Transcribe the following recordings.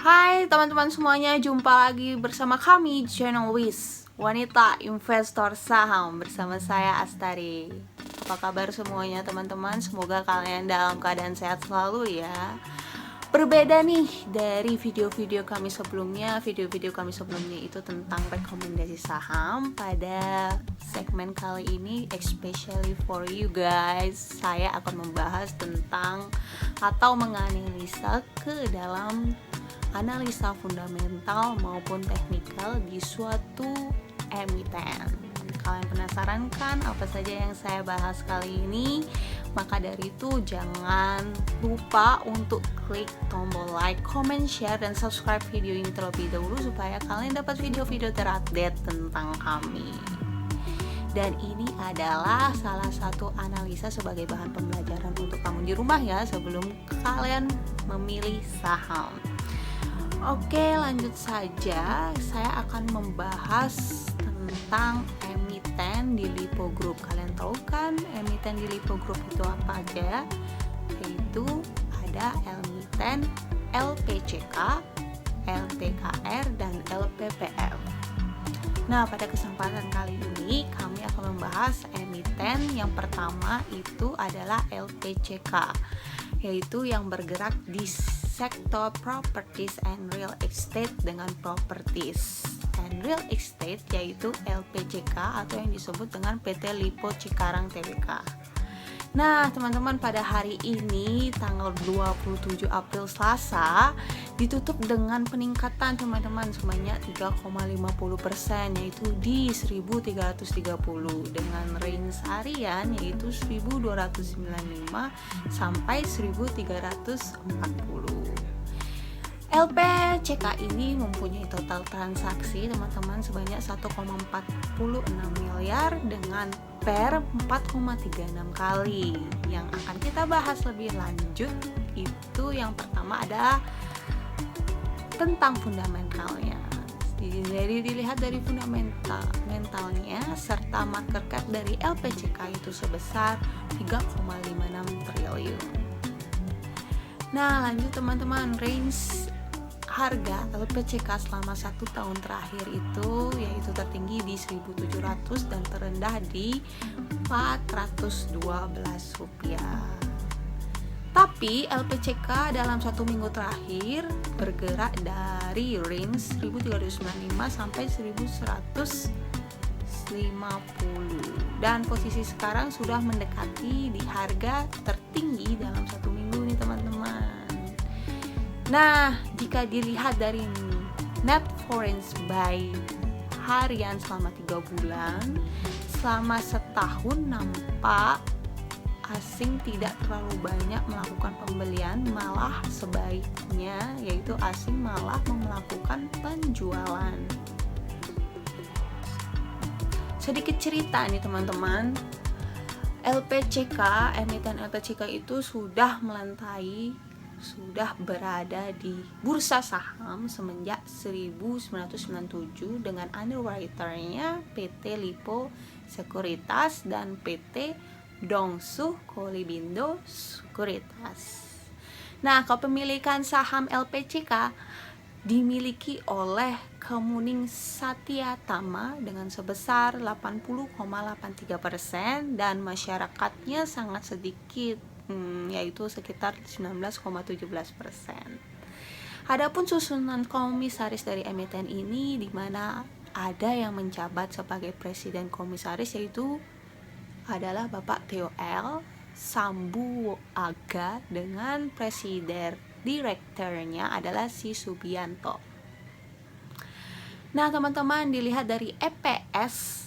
Hai teman-teman semuanya, jumpa lagi bersama kami channel WIS Wanita Investor Saham bersama saya Astari. Apa kabar semuanya teman-teman? Semoga kalian dalam keadaan sehat selalu ya. Berbeda nih dari video-video kami sebelumnya. Video-video kami sebelumnya itu tentang rekomendasi saham. Pada segmen kali ini, especially for you guys, saya akan membahas tentang atau menganalisa ke dalam analisa fundamental maupun teknikal di suatu emiten. Kalian penasaran kan apa saja yang saya bahas kali ini? Maka dari itu jangan lupa untuk klik tombol like, comment, share, dan subscribe video ini terlebih dahulu supaya kalian dapat video-video terupdate tentang kami. Dan ini adalah salah satu analisa sebagai bahan pembelajaran untuk kamu di rumah ya, sebelum kalian memilih saham. Oke, lanjut saja. Saya akan membahas tentang emiten di Lipo Group. Kalian tahu kan emiten di Lipo Group itu apa aja? Yaitu ada emiten LPCK, LPKR, dan LPPF. Nah, pada kesempatan kali ini kami akan membahas emiten yang pertama itu adalah LPCK, yaitu yang bergerak di sektor properties and real estate dengan properties and real estate, yaitu LPCK atau yang disebut dengan PT Lipo Cikarang Tbk. Nah teman-teman, pada hari ini tanggal 27 April Selasa ditutup dengan peningkatan teman-teman sebanyak 3,50%, yaitu di 1330 dengan range harian yaitu 1295 sampai 1340. LPCK ini mempunyai total transaksi teman-teman sebanyak 1,46 miliar dengan per 4,36 kali. Yang akan kita bahas lebih lanjut itu yang pertama adalah tentang fundamentalnya. Jadi dilihat dari fundamentalnya serta market cap dari LPCK itu sebesar 3,56 triliun. Nah lanjut teman-teman, range harga LPCK selama 1 tahun terakhir itu yaitu tertinggi di 1.700 dan terendah di Rp412. Tapi LPCK dalam 1 minggu terakhir bergerak dari range 1.395 sampai 1.150 dan posisi sekarang sudah mendekati di harga tertinggi dalam 1 minggu nih teman-teman. Nah, jika dilihat dari net foreign buy harian selama 3 bulan, selama setahun nampak asing tidak terlalu banyak melakukan pembelian, malah sebaiknya yaitu asing malah melakukan penjualan. Sedikit cerita nih teman-teman, LPCK, emiten LPCK itu sudah berada di bursa saham semenjak 1997 dengan underwriternya PT Lipo Sekuritas dan PT Dongsuh Kolibindo Sekuritas. Nah, kepemilikan saham LPCK dimiliki oleh Kemuning Satyatama dengan sebesar 80,83% dan masyarakatnya sangat sedikit, yaitu sekitar 19,17%. Adapun susunan komisaris dari emiten ini di mana ada yang menjabat sebagai presiden komisaris yaitu adalah Bapak Theo L. Sambuaga dengan presiden direkturnya adalah si Subianto. Nah teman-teman, dilihat dari EPS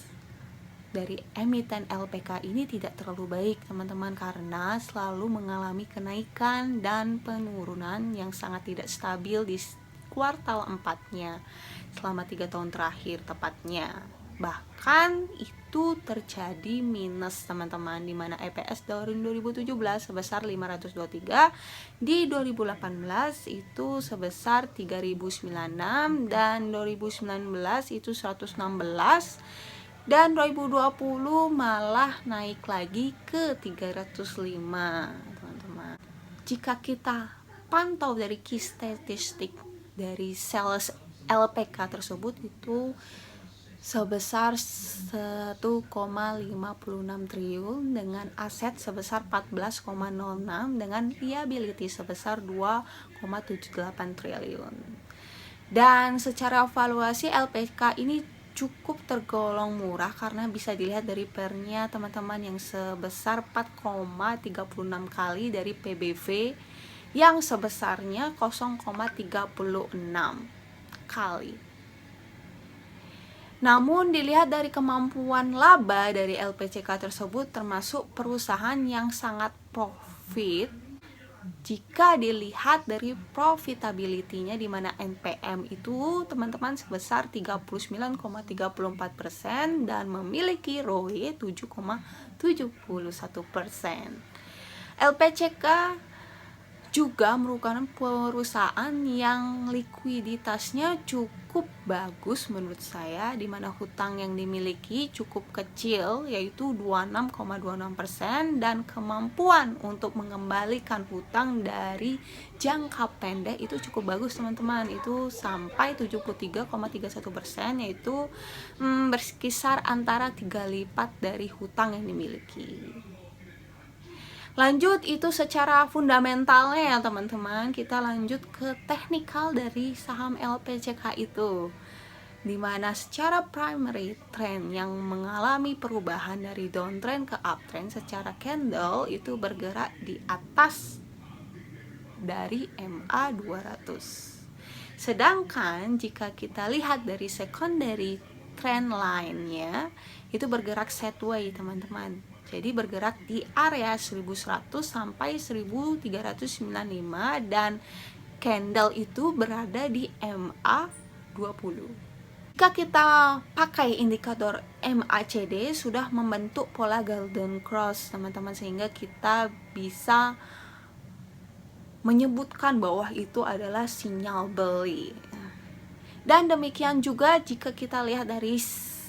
dari emiten LPK ini tidak terlalu baik teman-teman, karena selalu mengalami kenaikan dan penurunan yang sangat tidak stabil di kuartal 4-nya selama 3 tahun terakhir tepatnya. Bahkan itu terjadi minus teman-teman, di mana EPS tahun 2017 sebesar 523, di 2018 itu sebesar 3096 dan 2019 itu 116 dan 2020 malah naik lagi ke 305 teman-teman. Jika kita pantau dari key statistik dari sales LPK tersebut itu sebesar 1,56 triliun dengan aset sebesar 14,06 dengan liability sebesar 2,78 triliun. Dan secara valuasi LPK ini cukup tergolong murah karena bisa dilihat dari pernya teman-teman yang sebesar 4,36 kali dari PBV yang sebesarnya 0,36 kali. Namun dilihat dari kemampuan laba dari LPCK tersebut termasuk perusahaan yang sangat profit jika dilihat dari profitability-nya, di mana NPM itu teman-teman sebesar 39,34% dan memiliki ROE 7,71%. LPCK juga merupakan perusahaan yang likuiditasnya cukup bagus menurut saya, di mana hutang yang dimiliki cukup kecil yaitu 26,26% dan kemampuan untuk mengembalikan hutang dari jangka pendek itu cukup bagus teman-teman, itu sampai 73,31%, yaitu berkisar antara 3 lipat dari hutang yang dimiliki. Lanjut, itu secara fundamentalnya ya teman-teman. Kita lanjut ke teknikal dari saham LPCK itu, dimana secara primary trend yang mengalami perubahan dari downtrend ke uptrend secara candle itu bergerak di atas dari MA 200. Sedangkan jika kita lihat dari secondary trend line-nya itu bergerak sideways teman-teman. Jadi bergerak di area 1100 sampai 1395 dan candle itu berada di MA 20. Jika kita pakai indikator MACD sudah membentuk pola golden cross teman-teman, sehingga kita bisa menyebutkan bahwa itu adalah sinyal beli. Dan demikian juga jika kita lihat dari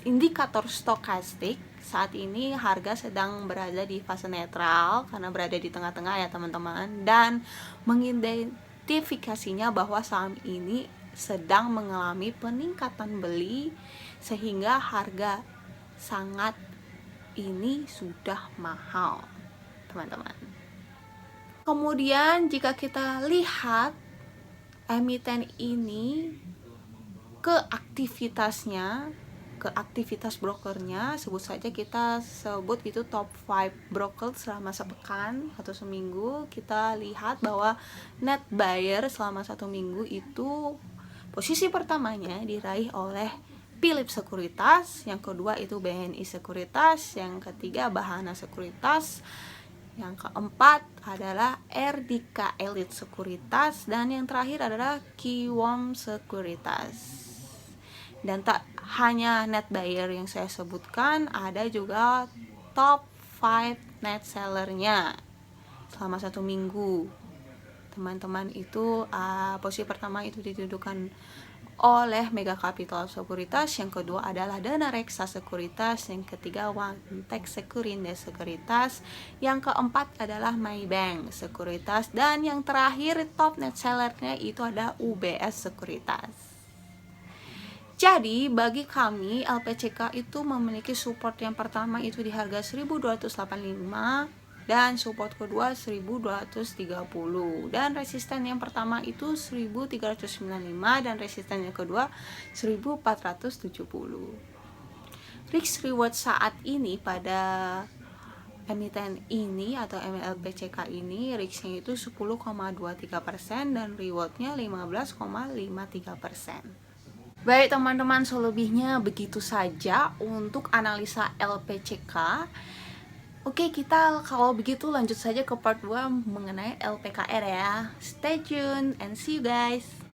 indikator stokastik, saat ini harga sedang berada di fase netral karena berada di tengah-tengah ya teman-teman, dan mengidentifikasinya bahwa saham ini sedang mengalami peningkatan beli sehingga harga sangat ini sudah mahal teman-teman. Kemudian jika kita lihat emiten ini ke aktivitas brokernya, sebut saja kita sebut itu top 5 broker selama sepekan atau seminggu, kita lihat bahwa net buyer selama 1 minggu itu posisi pertamanya diraih oleh Philips Sekuritas, yang kedua itu BNI Sekuritas, yang ketiga Bahana Sekuritas, yang keempat adalah RDK Elite Sekuritas, dan yang terakhir adalah Kiwom Sekuritas. Dan tak hanya net buyer yang saya sebutkan, ada juga top 5 net sellernya selama 1 minggu teman-teman. Itu posisi pertama itu didudukan oleh Mega Capital Sekuritas, yang kedua adalah Dana Reksa Sekuritas, yang ketiga Wantek Sekurindo Sekuritas, yang keempat adalah Maybank Sekuritas, dan yang terakhir top net sellernya itu ada UBS Sekuritas. Jadi bagi kami LPCK itu memiliki support yang pertama itu di harga 1285 dan support kedua 1230, dan resisten yang pertama itu 1395 dan resisten yang kedua 1470. Risk reward saat ini pada emiten ini atau MLPCK ini risknya itu 10,23% dan rewardnya 15,53%. Baik teman-teman, selebihnya begitu saja untuk analisa LPCK. Oke, kita kalau begitu lanjut saja ke part 2 mengenai LPKR ya. Stay tuned and see you guys.